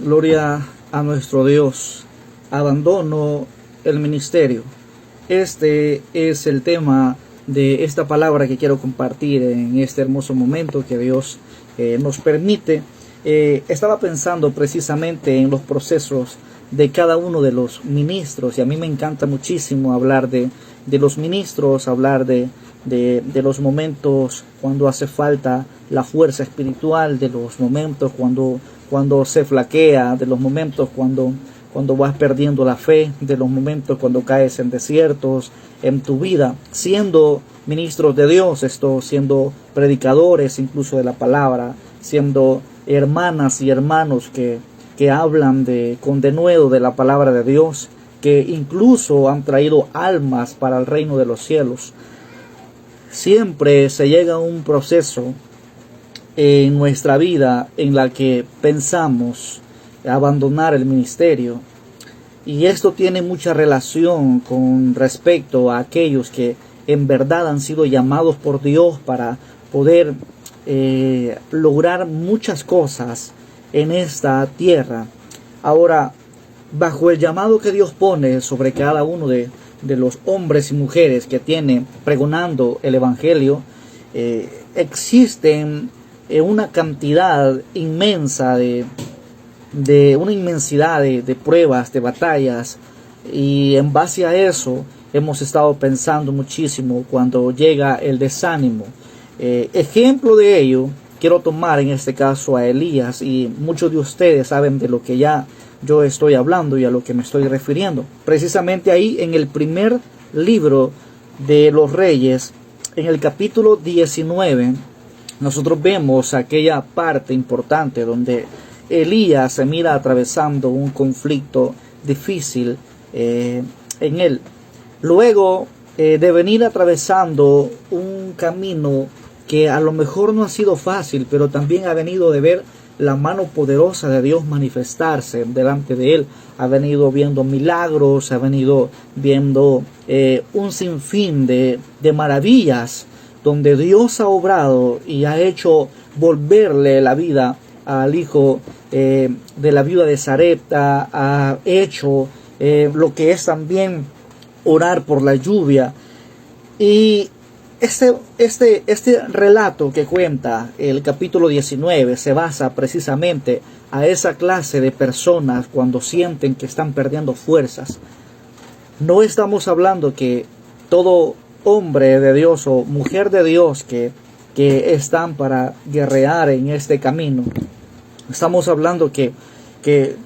Gloria a nuestro Dios. Abandono el ministerio. Este es el tema de esta palabra que quiero compartir en este hermoso momento que Dios nos permite. Estaba pensando precisamente en los procesos de cada uno de los ministros, y a mí me encanta muchísimo hablar de los ministros, hablar de los momentos cuando hace falta la fuerza espiritual, de los momentos cuando se flaquea, de los momentos cuando vas perdiendo la fe, de los momentos cuando caes en desiertos en tu vida, siendo ministros de Dios, siendo predicadores incluso de la palabra, siendo hermanas y hermanos que hablan con denuedo de la palabra de Dios, que incluso han traído almas para el reino de los cielos. Siempre se llega a un proceso en nuestra vida en la que pensamos abandonar el ministerio, y esto tiene mucha relación con respecto a aquellos que en verdad han sido llamados por Dios para poder lograr muchas cosas en esta tierra. Ahora, bajo el llamado que Dios pone sobre cada uno de los hombres y mujeres que tiene pregonando el evangelio, existen una cantidad inmensa de una inmensidad de pruebas, de batallas, y en base a eso hemos estado pensando muchísimo cuando llega el desánimo. Ejemplo de ello, quiero tomar en este caso a Elías, y muchos de ustedes saben de lo que ya yo estoy hablando y a lo que me estoy refiriendo. Precisamente ahí en el primer libro de los Reyes, en el capítulo 19, nosotros vemos aquella parte importante donde Elías se mira atravesando un conflicto difícil en él. Luego de venir atravesando un camino que a lo mejor no ha sido fácil, pero también ha venido de ver la mano poderosa de Dios manifestarse delante de él. Ha venido viendo milagros, ha venido viendo un sinfín de maravillas donde Dios ha obrado y ha hecho volverle la vida al hijo de la viuda de Sarepta, ha hecho lo que es también orar por la lluvia. Y este relato que cuenta el capítulo 19 se basa precisamente a esa clase de personas cuando sienten que están perdiendo fuerzas. No estamos hablando que todo hombre de Dios o mujer de Dios que están para guerrear en este camino. Estamos hablando que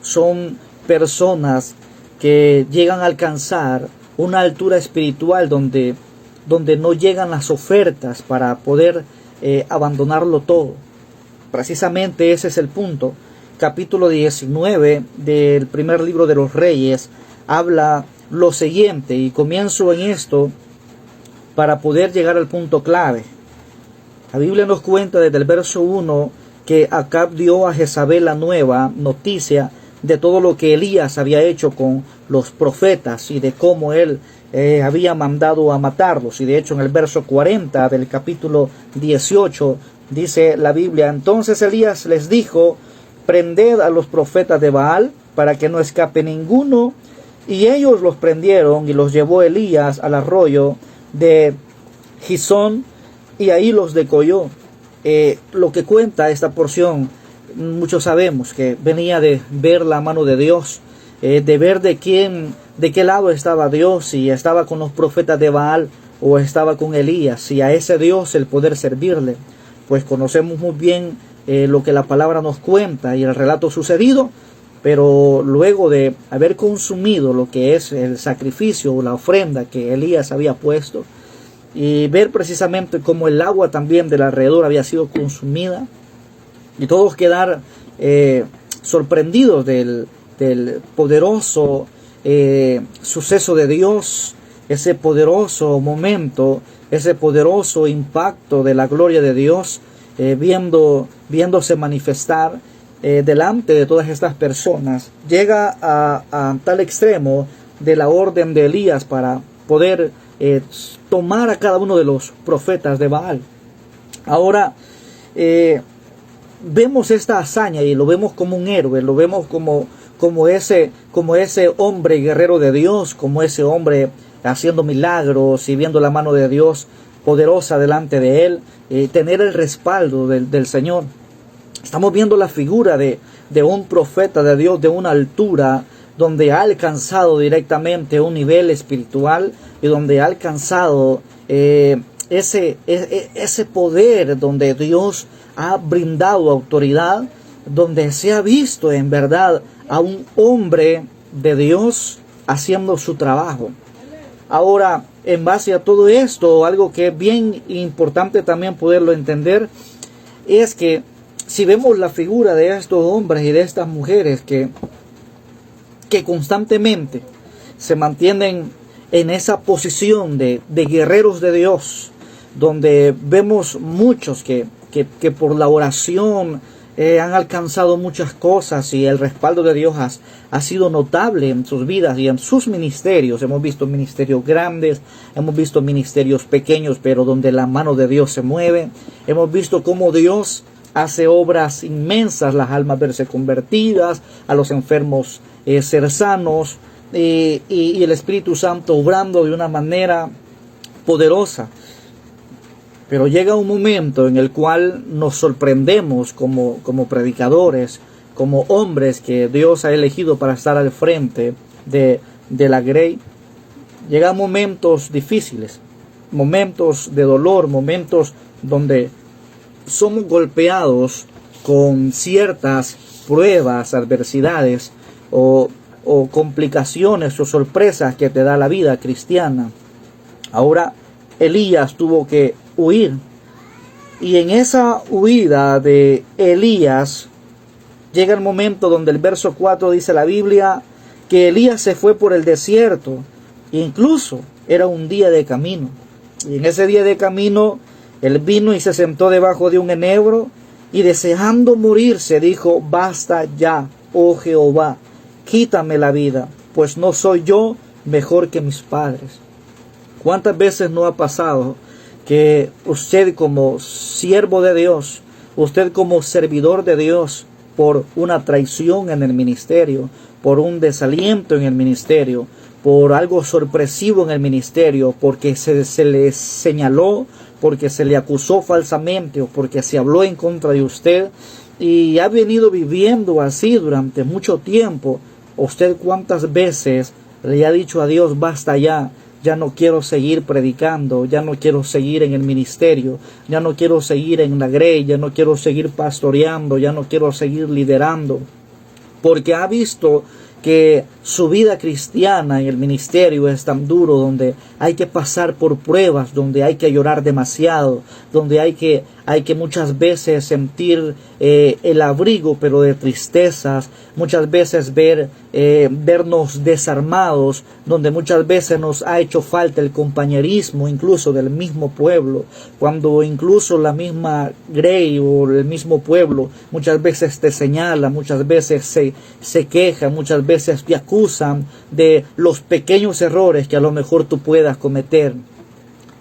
son personas que llegan a alcanzar una altura espiritual donde no llegan las ofertas para poder abandonarlo todo. Precisamente ese es el punto. Capítulo 19 del primer libro de los Reyes habla lo siguiente, y comienzo en esto para poder llegar al punto clave. La Biblia nos cuenta desde el verso 1 que Acab dio a Jezabel la nueva noticia de todo lo que Elías había hecho con los profetas y de cómo él había mandado a matarlos. Y de hecho en el verso 40 del capítulo 18 dice la Biblia: entonces Elías les dijo: prended a los profetas de Baal para que no escape ninguno. Y ellos los prendieron y los llevó Elías al arroyo de Gizón, y ahí los degolló. Lo que cuenta esta porción, muchos sabemos que venía de ver la mano de Dios, de ver de qué lado estaba Dios, si estaba con los profetas de Baal o estaba con Elías, si a ese Dios el poder servirle. Pues conocemos muy bien lo que la palabra nos cuenta y el relato sucedido, pero luego de haber consumido lo que es el sacrificio o la ofrenda que Elías había puesto, y ver precisamente cómo el agua también del alrededor había sido consumida, y todos quedar sorprendidos del poderoso suceso de Dios, ese poderoso momento, ese poderoso impacto de la gloria de Dios, viéndose manifestar delante de todas estas personas. Llega a tal extremo de la orden de Elías para poder tomar a cada uno de los profetas de Baal. Ahora, vemos esta hazaña y lo vemos como un héroe, lo vemos como ese hombre guerrero de Dios, como ese hombre haciendo milagros y viendo la mano de Dios poderosa delante de él, tener el respaldo del Señor. Estamos viendo la figura de un profeta de Dios de una altura donde ha alcanzado directamente un nivel espiritual y donde ha alcanzado ese poder, donde Dios ha brindado autoridad, donde se ha visto en verdad a un hombre de Dios haciendo su trabajo. Ahora, en base a todo esto, algo que es bien importante también poderlo entender, es que si vemos la figura de estos hombres y de estas mujeres que constantemente se mantienen en esa posición de guerreros de Dios, donde vemos muchos que por la oración han alcanzado muchas cosas y el respaldo de Dios ha sido notable en sus vidas y en sus ministerios. Hemos visto ministerios grandes, hemos visto ministerios pequeños, pero donde la mano de Dios se mueve. Hemos visto cómo Dios hace obras inmensas, las almas verse convertidas, a los enfermos ser sanos, y el Espíritu Santo obrando de una manera poderosa. Pero llega un momento en el cual nos sorprendemos como predicadores, como hombres que Dios ha elegido para estar al frente de la grey. Llegan momentos difíciles, momentos de dolor, momentos donde somos golpeados con ciertas pruebas, adversidades o complicaciones o sorpresas que te da la vida cristiana. Ahora Elías tuvo que huir, y en esa huida de Elías llega el momento donde el verso 4 dice la Biblia que Elías se fue por el desierto, e incluso era un día de camino, y en ese día de camino él vino y se sentó debajo de un enebro, y deseando morirse dijo: basta ya, oh Jehová, quítame la vida, pues no soy yo mejor que mis padres. ¿Cuántas veces no ha pasado que usted como siervo de Dios, usted como servidor de Dios, por una traición en el ministerio, por un desaliento en el ministerio, por algo sorpresivo en el ministerio, porque se le señaló, porque se le acusó falsamente o porque se habló en contra de usted, y ha venido viviendo así durante mucho tiempo? ¿Usted cuántas veces le ha dicho a Dios: basta ya? Ya no quiero seguir predicando, ya no quiero seguir en el ministerio, ya no quiero seguir en la grey, ya no quiero seguir pastoreando, ya no quiero seguir liderando, porque ha visto que su vida cristiana en el ministerio es tan duro, donde hay que pasar por pruebas, donde hay que llorar demasiado, donde hay que muchas veces sentir el abrigo pero de tristezas, muchas veces vernos desarmados, donde muchas veces nos ha hecho falta el compañerismo incluso del mismo pueblo, cuando incluso la misma grey o el mismo pueblo muchas veces te señala, muchas veces se queja, muchas veces te acusan de los pequeños errores que a lo mejor tú puedas cometer.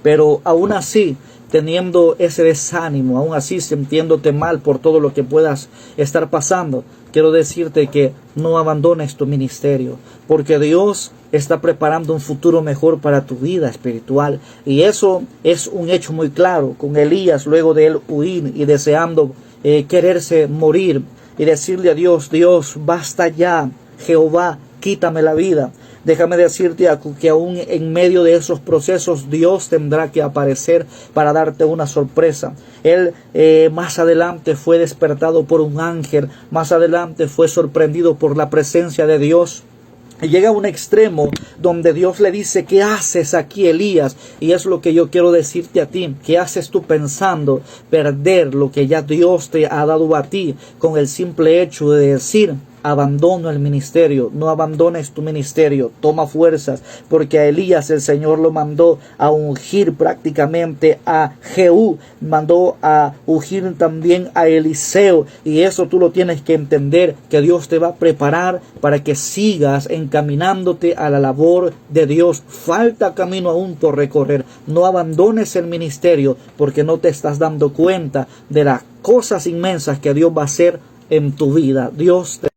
Pero aún así, teniendo ese desánimo, aún así sintiéndote mal por todo lo que puedas estar pasando, quiero decirte que no abandones tu ministerio, porque Dios está preparando un futuro mejor para tu vida espiritual. Y eso es un hecho muy claro con Elías, luego de él huir y deseando quererse morir y decirle a Dios: Dios, basta ya, Jehová, quítame la vida. Déjame decirte que aún en medio de esos procesos Dios tendrá que aparecer para darte una sorpresa. Él más adelante fue despertado por un ángel, más adelante fue sorprendido por la presencia de Dios. Y llega a un extremo donde Dios le dice: ¿qué haces aquí, Elías? Y es lo que yo quiero decirte a ti. ¿Qué haces tú pensando perder lo que ya Dios te ha dado a ti con el simple hecho de decir: abandono el ministerio. No abandones tu ministerio, toma fuerzas, porque a Elías el Señor lo mandó a ungir prácticamente a Jehú, mandó a ungir también a Eliseo, y eso tú lo tienes que entender, que Dios te va a preparar para que sigas encaminándote a la labor de Dios. Falta camino aún por recorrer. No abandones el ministerio porque no te estás dando cuenta de las cosas inmensas que Dios va a hacer en tu vida. Dios te